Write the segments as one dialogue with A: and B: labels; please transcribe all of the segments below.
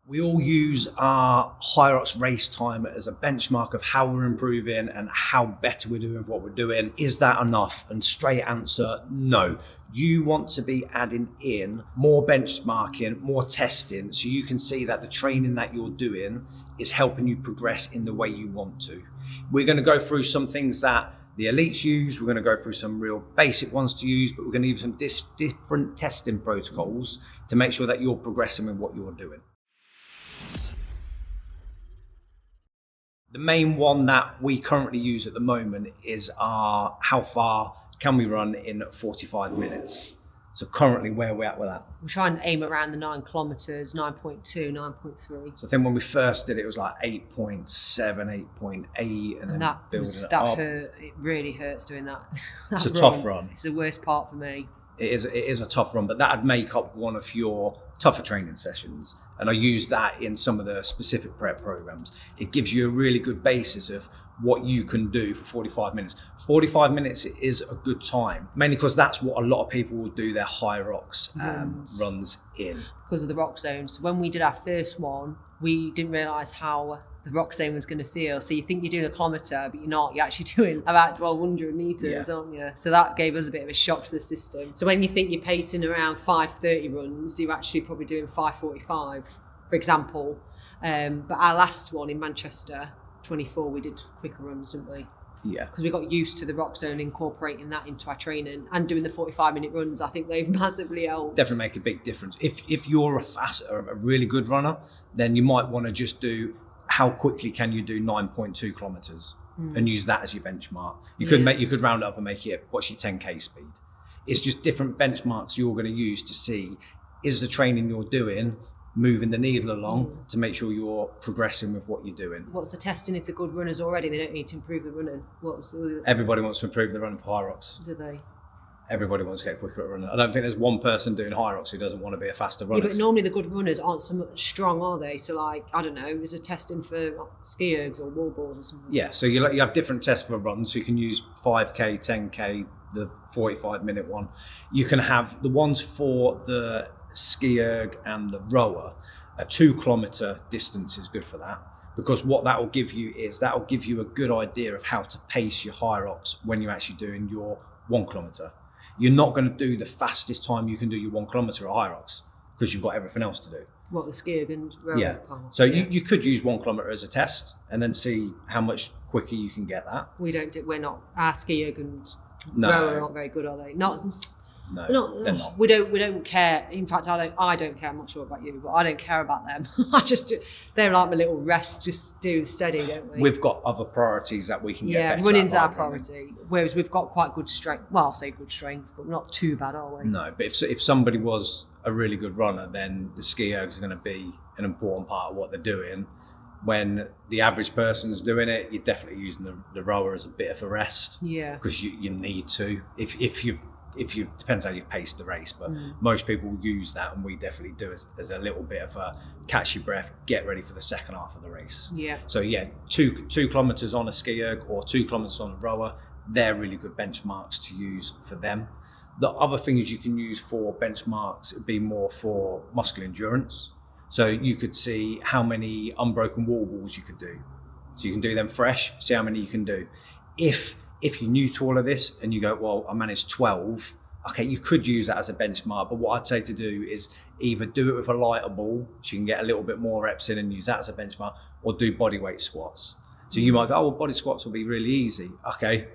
A: We all use our Hyrox race time as a benchmark of how we're improving and how better we're doing with what we're doing. Is that enough? And straight answer, no. You want to be adding in more benchmarking, more testing, so you can see that the training that you're doing is helping you progress in the way you want to. We're going to go through some things that the elites use. We're going to go through some real basic ones to use, but we're going to use some different testing protocols to make sure that you're progressing with what you're doing. The main one that we currently use at the moment is our how far can we run in 45 minutes. So currently where we're at with that.
B: We try and aim around the 9 kilometres, 9.2, 9.3.
A: So I think when we first did it, it was like 8.7, 8.8, and then
B: that
A: building
B: was,
A: it
B: that
A: up.
B: hurt. It really hurts doing that.
A: It's a tough run.
B: It's the worst part for me.
A: It is a tough run, but that'd make up one of your tougher training sessions. And I use that in some of the specific prep programs. It gives you a really good basis of what you can do for 45 minutes. 45 minutes is a good time, mainly because that's what a lot of people will do their Hyrox runs in.
B: Because of the rock zone. So when we did our first one, we didn't realise how the rock zone was going to feel. So you think you're doing a kilometre, but you're not. You're actually doing about 1,200 metres, aren't you? So that gave us a bit of a shock to the system. So when you think you're pacing around 5:30 runs, you're actually probably doing 5:45, for example. But our last one in Manchester, 24, we did quicker runs, didn't we?
A: Yeah.
B: Because we got used to the rock zone, incorporating that into our training and doing the 45-minute runs. I think they've massively helped. Definitely
A: make a big difference. If you're a really good runner, then you might want to just do how quickly can you do 9.2 kilometers and use that as your benchmark. You could round it up and make it, what's your 10k speed? It's just different benchmarks you're going to use to see, is the training you're doing moving the needle along to make sure you're progressing with what you're doing.
B: What's the testing if they're good runners already? They don't need to improve the running.
A: Everybody wants to improve the running for Hyrox.
B: Do they?
A: Everybody wants to get quicker at running. I don't think there's one person doing Hyrox who doesn't want to be a faster runner.
B: Yeah, but normally the good runners aren't so much strong, are they? So like, I don't know, is there testing for ski-ergs or wall balls or something? Yeah,
A: so you have different tests for runs. So you can use 5k, 10k, the 45-minute one. You can have the ones for the ski-erg and the rower. A 2 kilometre distance is good for that, because what that will give you is that will give you a good idea of how to pace your Hyrox when you're actually doing your 1 kilometre. You're not going to do the fastest time you can do your 1 kilometre at Hyrox because you've got everything else to do.
B: What, the ski-erg and rower?
A: Yeah. So you could use 1 kilometre as a test and then see how much quicker you can get that.
B: We're not. Our ski-erg and rower aren't very good, are they?
A: No, they're not.
B: We don't care. In fact, I don't care. I'm not sure about you, but I don't care about them. They're like my little rest. Just do steady, don't we?
A: We've got other priorities that we can get better.
B: Yeah, running's our priority. Whereas we've got quite good strength. Well, I'll say good strength, but not too bad, are we?
A: No, but if somebody was a really good runner, then the ski-ergs are going to be an important part of what they're doing. When the average person's doing it, you're definitely using the rower as a bit of a rest.
B: Yeah.
A: Because you need to. If you depends how you've paced the race, but most people use that, and we definitely do as a little bit of a catch your breath, get ready for the second half of the race.
B: Yeah.
A: So yeah, 2 kilometers on a ski-erg or 2 kilometers on a rower, they're really good benchmarks to use for them. The other things you can use for benchmarks would be more for muscular endurance. So you could see how many unbroken wall balls you could do. So you can do them fresh, see how many you can do. If you're new to all of this and you go, well, I managed 12, okay, you could use that as a benchmark. But what I'd say to do is either do it with a lighter ball, so you can get a little bit more reps in and use that as a benchmark, or do bodyweight squats. So you might go, oh, well, body squats will be really easy. Okay.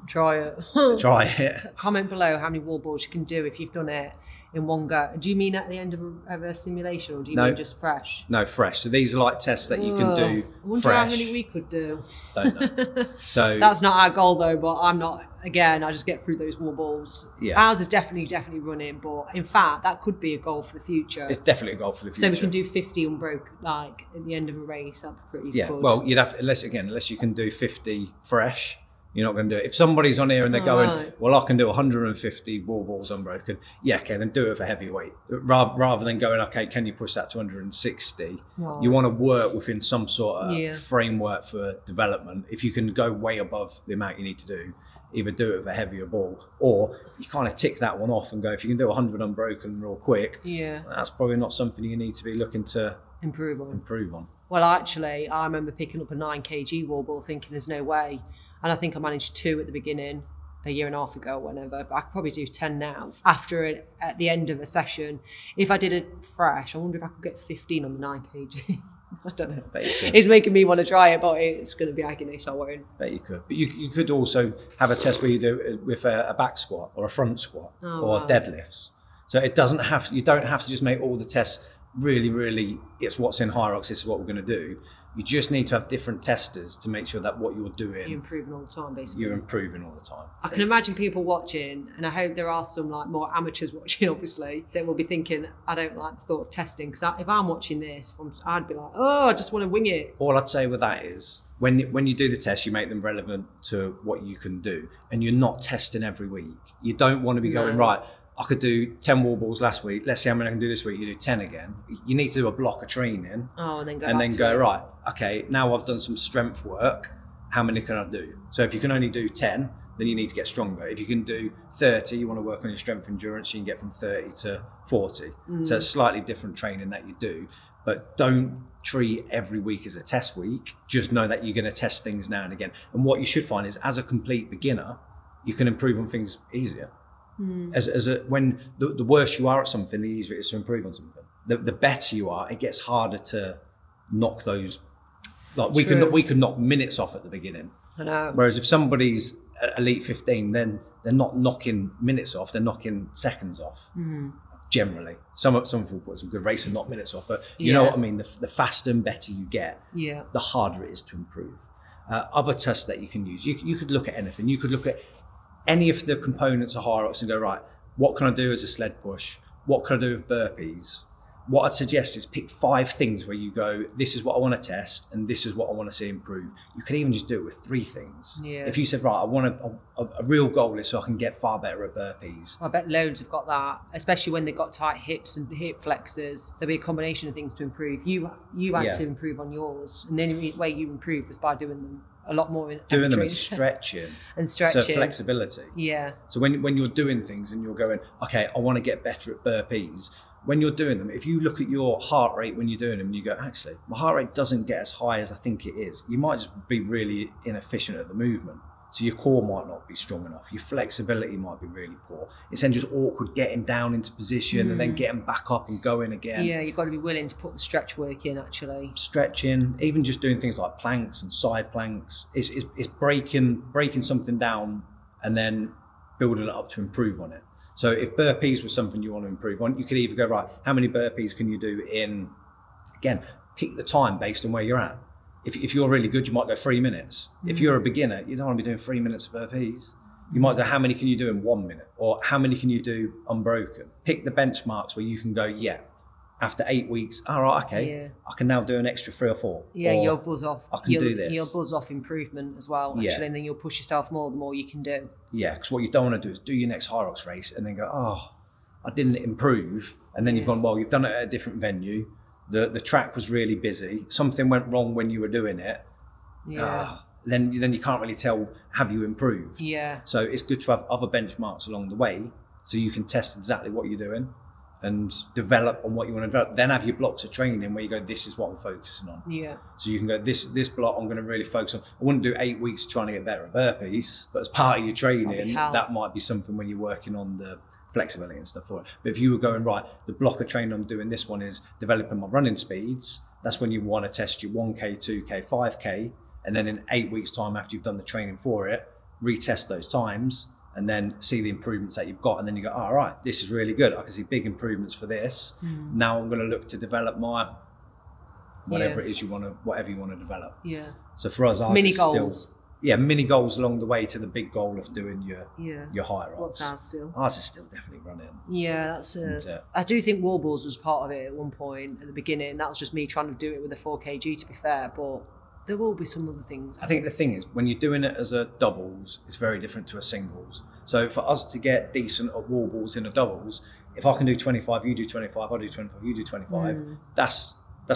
B: Try it.
A: Try it.
B: Comment below how many wall balls you can do if you've done it in one go. Do you mean at the end of a simulation, or do you mean just fresh?
A: No, fresh. So these are like tests that you can do
B: I wonder
A: fresh.
B: how many we could do.
A: Don't know. So
B: that's not our goal though, but I'm not, again, I just get through those wall balls.
A: Yeah.
B: Ours is definitely running, but in fact, that could be a goal for the future.
A: It's definitely a goal for the future.
B: So we can do 50 unbroken, like at the end of a race. That'd be pretty good.
A: Yeah, well, you'd have, unless you can do 50 fresh, you're not going to do it. If somebody's on here and they're going, well, I can do 150 wall balls unbroken. Yeah, okay, then do it for heavyweight. Rather than going, okay, can you push that to 160? You want to work within some sort of framework for development. If you can go way above the amount you need to do, either do it with a heavier ball, or you kind of tick that one off and go, if you can do 100 unbroken real quick, that's probably not something you need to be looking to
B: improve on. Well, actually, I remember picking up a 9 kg wall ball thinking there's no way. And I think I managed 2 at the beginning, a year and a half ago, whenever, but I could probably do 10 now. At the end of a session, if I did it fresh, I wonder if I could get 15 on the 9 kg. I don't know. It's making me want to try it, but it's going to be agony, so I won't.
A: Bet you could. But you could also have a test where you do it with a back squat or a front squat or deadlifts. So you don't have to just make all the tests really, it's what's in Hyrox, this is what we're going to do. You just need to have different testers to make sure that what you're doing,
B: you're improving all the time, basically.
A: You're improving all the time.
B: I can imagine people watching, and I hope there are some like more amateurs watching, obviously, that will be thinking, I don't like the thought of testing, because if I'm watching this, I'd be like, oh, I just want to wing it.
A: All I'd say with that is, when you do the tests, you make them relevant to what you can do, and you're not testing every week. You don't want to be going, right, I could do 10 wall balls last week. Let's see how many I can do this week. You do 10 again. You need to do a block of training.
B: Oh, and then go,
A: right, okay, now I've done some strength work. How many can I do? So if you can only do 10, then you need to get stronger. If you can do 30, you want to work on your strength endurance, you can get from 30 to 40. So it's slightly different training that you do. But don't treat every week as a test week. Just know that you're going to test things now and again. And what you should find is, as a complete beginner, you can improve on things easier. When the worse you are at something, the easier it is to improve on something. The better you are, it gets harder to knock those. Like we could knock minutes off at the beginning.
B: I know.
A: Whereas if somebody's elite 15, then they're not knocking minutes off; they're knocking seconds off. Generally, some people put some good race and knock minutes off, but you know what I mean. The faster and better you get, the harder it is to improve. Other tests that you can use, you could look at anything. You could look at any of the components of Hyrox and go, right, what can I do as a sled push? What can I do with burpees? What I'd suggest is pick 5 things where you go, this is what I want to test and this is what I want to see improve. You can even just do it with 3 things. Yeah. If you said, right, I want a real goal is so I can get far better at burpees.
B: I bet loads have got that, especially when they've got tight hips and hip flexors. There'll be a combination of things to improve. You had to improve on yours, and the only way you improve was by doing them a lot more in
A: doing them and stretching. So flexibility.
B: Yeah.
A: So when you're doing things and you're going, okay, I want to get better at burpees. When you're doing them, if you look at your heart rate when you're doing them and you go, actually, my heart rate doesn't get as high as I think it is. You might just be really inefficient at the movement. So your core might not be strong enough. Your flexibility might be really poor. It's then just awkward getting down into position and then getting back up and going again.
B: Yeah, you've got to be willing to put the stretch work in, actually.
A: Stretching, even just doing things like planks and side planks. It's breaking something down and then building it up to improve on it. So if burpees was something you want to improve on, you could either go, right, how many burpees can you do in, again, pick the time based on where you're at. If you're really good, you might go 3 minutes. If you're a beginner, you don't want to be doing 3 minutes of burpees. You might go, how many can you do in 1 minute? Or how many can you do unbroken? Pick the benchmarks where you can go, after 8 weeks, all right, okay, I can now do an extra 3 or 4.
B: Yeah, you'll buzz off.
A: I can do this.
B: You'll buzz off improvement as well, actually, and then you'll push yourself more the more you can do.
A: Yeah, because what you don't want to do is do your next Hyrox race and then go, oh, I didn't improve. And then you've gone, well, you've done it at a different venue. The track was really busy. Something went wrong when you were doing it.
B: Yeah.
A: Then you can't really tell, have you improved?
B: Yeah.
A: So it's good to have other benchmarks along the way so you can test exactly what you're doing and develop on what you want to develop. Then have your blocks of training where you go, this is what I'm focusing on.
B: Yeah.
A: So you can go, this block I'm going to really focus on. I wouldn't do 8 weeks trying to get better at burpees, but as part of your training, that might be something when you're working on the flexibility and stuff for it. But if you were going, right, the block of training I'm doing, this one is developing my running speeds, that's when you want to test your 1K, 2K, 5K, and then in 8 weeks time after you've done the training for it, retest those times and then see the improvements that you've got, and then you go, all right, this is really good, I can see big improvements for this. Now I'm going to look to develop my whatever it is whatever you want to develop.
B: Yeah.
A: So for us, ours
B: mini goals.
A: Mini goals along the way to the big goal of doing your Hyrox.
B: What's ours still?
A: Ours is still definitely running.
B: Yeah, that's it. I do think wall balls was part of it at one point at the beginning. That was just me trying to do it with a 4 kg, to be fair, but there will be some other things.
A: I think the thing is, when you're doing it as a doubles, it's very different to a singles. So for us to get decent at wall balls in a doubles, if I can do 25, you do 25, I do 25, you do 25, that's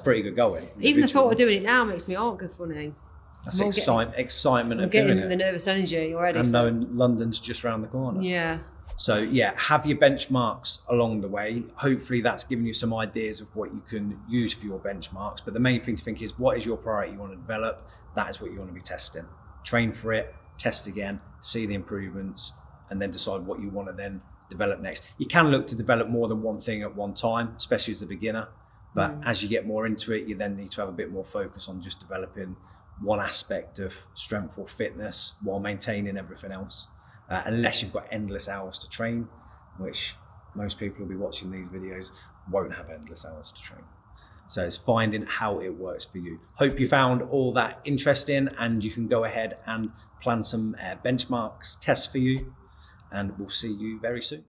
A: pretty good going.
B: Even the thought of doing it now makes me good funny.
A: That's excitement
B: I'm
A: of doing it.
B: getting the nervous energy already.
A: And knowing London's just around the corner.
B: Yeah.
A: So yeah, have your benchmarks along the way. Hopefully that's given you some ideas of what you can use for your benchmarks. But the main thing to think is, what is your priority you want to develop? That is what you want to be testing. Train for it, test again, see the improvements, and then decide what you want to then develop next. You can look to develop more than one thing at one time, especially as a beginner. But as you get more into it, you then need to have a bit more focus on just developing one aspect of strength or fitness while maintaining everything else. Unless you've got endless hours to train, which most people will be watching these videos won't have endless hours to train. So it's finding how it works for you. Hope you found all that interesting, and you can go ahead and plan some benchmarks tests for you, and we'll see you very soon.